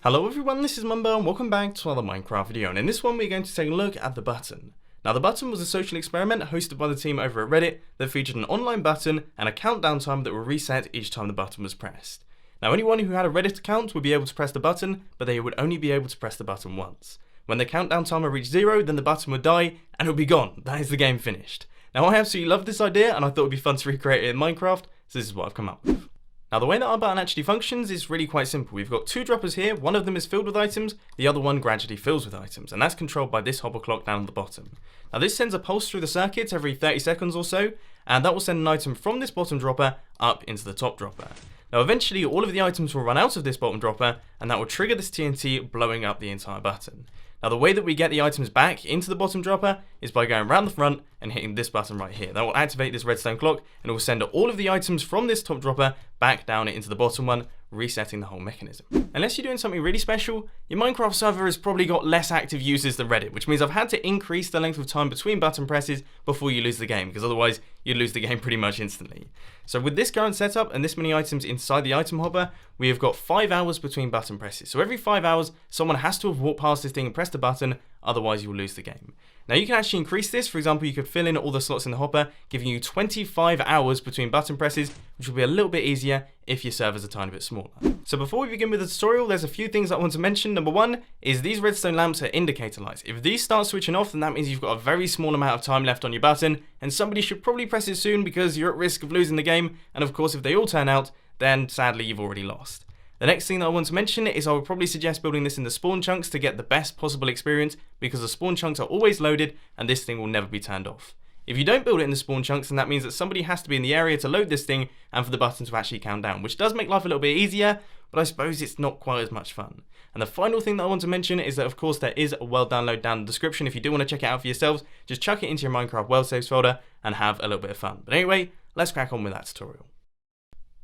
Hello everyone, this is Mumbo and welcome back to another Minecraft video, and in this one we're going to take a look at the button. Now the button was a social experiment hosted by the team over at Reddit that featured an online button and a countdown time that will reset each time the button was pressed. Now anyone who had a Reddit account would be able to press the button, but they would only be able to press the button once. When the countdown timer reached 0, then the button would die and it would be gone. That is the game finished. Now I absolutely love this idea and I thought it would be fun to recreate it in Minecraft, so this is what I've come up with. Now the way that our button actually functions is really quite simple. We've got two droppers here, one of them is filled with items, the other one gradually fills with items, and that's controlled by this hopper clock down at the bottom. Now this sends a pulse through the circuit every 30 seconds or so, and that will send an item from this bottom dropper up into the top dropper. Now eventually all of the items will run out of this bottom dropper, and that will trigger this TNT blowing up the entire button. Now the way that we get the items back into the bottom dropper is by going around the front and hitting this button right here. That will activate this redstone clock and it will send all of the items from this top dropper back down into the bottom one, resetting the whole mechanism. Unless you're doing something really special, your Minecraft server has probably got less active users than Reddit, which means I've had to increase the length of time between button presses before you lose the game, because otherwise you'd lose the game pretty much instantly. So with this current setup and this many items inside the item hopper, we have got 5 hours between button presses. So every 5 hours, someone has to have walked past this thing and pressed the button, otherwise you'll lose the game. Now you can actually increase this. For example, you could fill in all the slots in the hopper, giving you 25 hours between button presses, which will be a little bit easier if your server's a tiny bit smaller. So before we begin with the tutorial, there's a few things I want to mention. Number one is these redstone lamps are indicator lights. If these start switching off, then that means you've got a very small amount of time left on your button, and somebody should probably press it soon because you're at risk of losing the game, and of course if they all turn out, then sadly you've already lost. The next thing that I want to mention is I would probably suggest building this in the spawn chunks to get the best possible experience, because the spawn chunks are always loaded and this thing will never be turned off. If you don't build it in the spawn chunks, then that means that somebody has to be in the area to load this thing and for the button to actually count down, which does make life a little bit easier, but I suppose it's not quite as much fun. And the final thing that I want to mention is that of course there is a world download down in the description. If you do want to check it out for yourselves, just chuck it into your Minecraft world saves folder and have a little bit of fun. But anyway, let's crack on with that tutorial.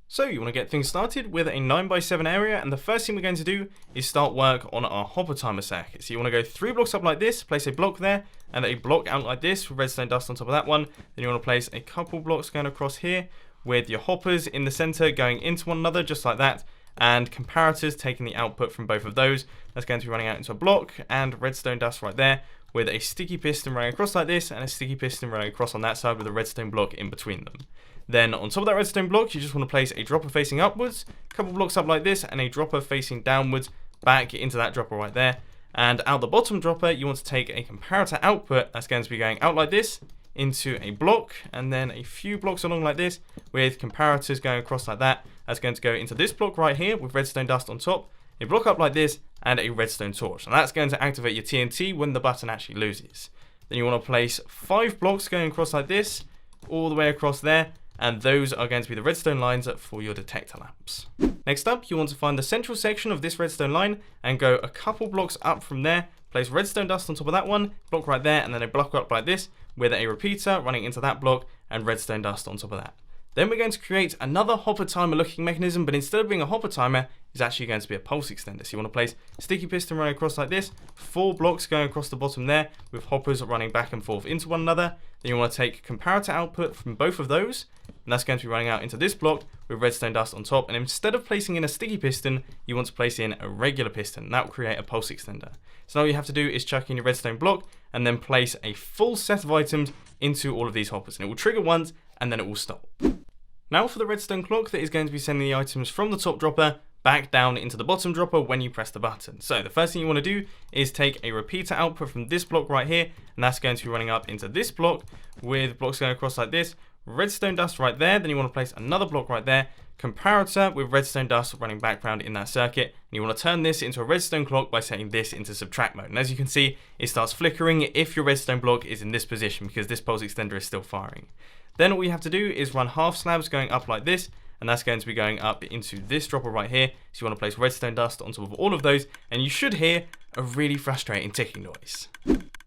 So you want to get things started with a 9x7 area, and the first thing we're going to do is start work on our hopper timer circuit. So you want to go 3 blocks up like this, place a block there, and a block out like this with redstone dust on top of that one. Then you want to place a couple blocks going across here with your hoppers in the center going into one another just like that, and comparators taking the output from both of those. That's going to be running out into a block, and redstone dust right there with a sticky piston running across like this, and a sticky piston running across on that side with a redstone block in between them. Then on top of that redstone block, you just want to place a dropper facing upwards, a couple blocks up like this, and a dropper facing downwards back into that dropper right there. And out the bottom dropper, you want to take a comparator output that's going to be going out like this into a block, and then a few blocks along like this with comparators going across like that. That's going to go into this block right here with redstone dust on top, a block up like this, and a redstone torch. And that's going to activate your TNT when the button actually loses. Then you want to place 5 blocks going across like this, all the way across there, and those are going to be the redstone lines for your detector lamps. Next up, you want to find the central section of this redstone line and go a couple blocks up from there, place redstone dust on top of that one, block right there, and then a block up like this with a repeater running into that block and redstone dust on top of that. Then we're going to create another hopper timer looking mechanism, but instead of being a hopper timer, it's actually going to be a pulse extender. So you want to place sticky piston running across like this, 4 blocks going across the bottom there with hoppers running back and forth into one another. Then you want to take comparator output from both of those, and that's going to be running out into this block with redstone dust on top. And instead of placing in a sticky piston, you want to place in a regular piston. That will create a pulse extender. So now all you have to do is chuck in your redstone block and then place a full set of items into all of these hoppers, and it will trigger once and then it will stop. Now for the redstone clock that is going to be sending the items from the top dropper back down into the bottom dropper when you press the button. So the first thing you want to do is take a repeater output from this block right here, and that's going to be running up into this block with blocks going across like this, redstone dust right there. Then you want to place another block right there, comparator with redstone dust running background in that circuit, and you want to turn this into a redstone clock by setting this into subtract mode. And as you can see, it starts flickering if your redstone block is in this position because this pulse extender is still firing. Then all you have to do is run half slabs going up like this, and that's going to be going up into this dropper right here. So you want to place redstone dust on top of all of those, and you should hear a really frustrating ticking noise.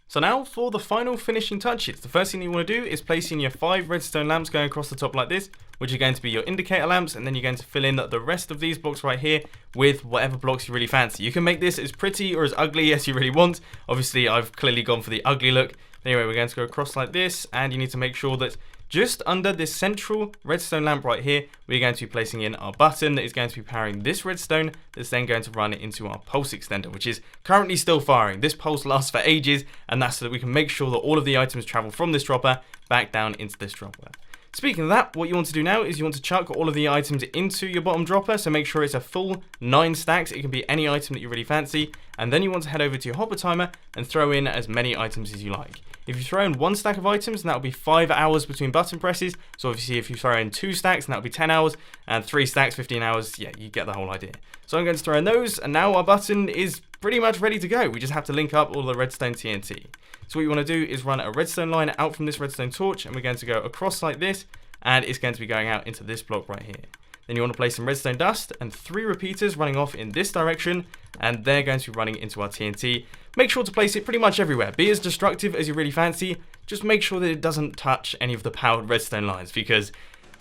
So now for the final finishing touches. The first thing you want to do is place in your 5 redstone lamps going across the top like this, which are going to be your indicator lamps, and then you're going to fill in the rest of these blocks right here with whatever blocks you really fancy. You can make this as pretty or as ugly as you really want. Obviously, I've clearly gone for the ugly look. Anyway, we're going to go across like this, and you need to make sure that just under this central redstone lamp right here, we're going to be placing in our button that is going to be powering this redstone that's then going to run it into our pulse extender, which is currently still firing. This pulse lasts for ages, and that's so that we can make sure that all of the items travel from this dropper back down into this dropper. Speaking of that, what you want to do now is you want to chuck all of the items into your bottom dropper, so make sure it's a full 9 stacks. It can be any item that you really fancy, and then you want to head over to your hopper timer and throw in as many items as you like. If you throw in 1 stack of items, then that will be 5 hours between button presses. So obviously if you throw in 2 stacks, then that will be 10 hours, and 3 stacks, 15 hours. Yeah, you get the whole idea. So I'm going to throw in those, and now our button is pretty much ready to go. We just have to link up all the redstone TNT. So what you want to do is run a redstone line out from this redstone torch, and we're going to go across like this, and it's going to be going out into this block right here. Then you want to place some redstone dust and 3 repeaters running off in this direction, and they're going to be running into our TNT. Make sure to place it pretty much everywhere. Be as destructive as you really fancy. Just make sure that it doesn't touch any of the powered redstone lines, because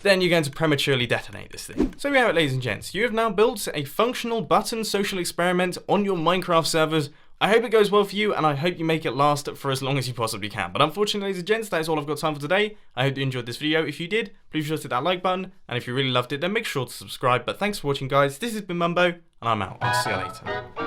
then you're going to prematurely detonate this thing. So we have it, ladies and gents. You have now built a functional button social experiment on your Minecraft servers. I hope it goes well for you, and I hope you make it last for as long as you possibly can. But unfortunately, ladies and gents, that is all I've got time for today. I hope you enjoyed this video. If you did, please be sure to hit that like button, and if you really loved it, then make sure to subscribe. But thanks for watching, guys. This has been Mumbo, and I'm out. I'll see you later.